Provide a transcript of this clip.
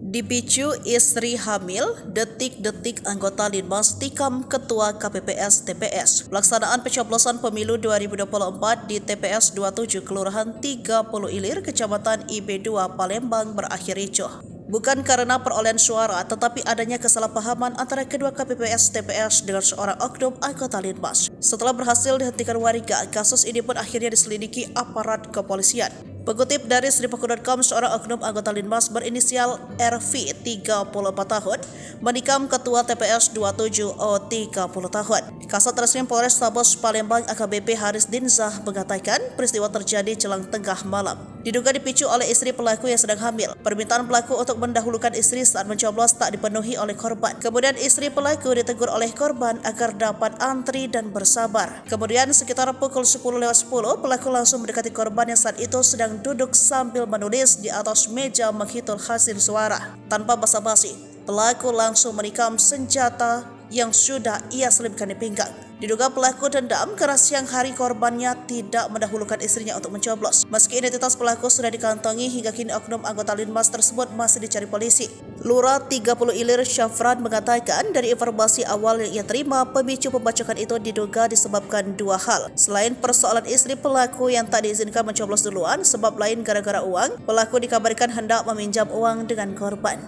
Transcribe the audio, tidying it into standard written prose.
Dipicu istri hamil, detik-detik anggota Linmas tikam Ketua KPPS TPS. Pelaksanaan pencoblosan pemilu 2024 di TPS 27 Kelurahan 30 Ilir, Kecamatan IB2 Palembang berakhir ricuh. Bukan karena perolehan suara, tetapi adanya kesalahpahaman antara kedua KPPS TPS dengan seorang oknum anggota Linmas. Setelah berhasil dihentikan warga, kasus ini pun akhirnya diselidiki aparat kepolisian. Pengutip dari Sripaku.com, seorang oknum anggota Linmas berinisial RV 34 tahun menikam Ketua TPS 27 O 30 tahun. Kasat Reskrim Polrestabes Palembang AKBP Haris Dinzah mengatakan peristiwa terjadi jelang tengah malam. Diduga dipicu oleh istri pelaku yang sedang hamil. Permintaan pelaku untuk mendahulukan istri saat mencoblos tak dipenuhi oleh korban. Kemudian istri pelaku ditegur oleh korban agar dapat antri dan bersabar. Kemudian sekitar pukul 10:10 pelaku langsung mendekati korban yang saat itu sedang duduk sambil menulis di atas meja menghitung hasil suara. Tanpa basa-basi, pelaku langsung menikam senjata yang sudah ia selipkan di pinggang. Diduga pelaku dendam karena siang hari korbannya tidak mendahulukan istrinya untuk mencoblos. Meski identitas pelaku sudah dikantongi, hingga kini oknum anggota Linmas tersebut masih dicari polisi. Lurah 30 Ilir Syafran mengatakan dari informasi awal yang ia terima, pemicu pembacokan itu diduga disebabkan dua hal. Selain persoalan istri pelaku yang tak diizinkan mencoblos duluan, sebab lain gara-gara uang, pelaku dikabarkan hendak meminjam uang dengan korban.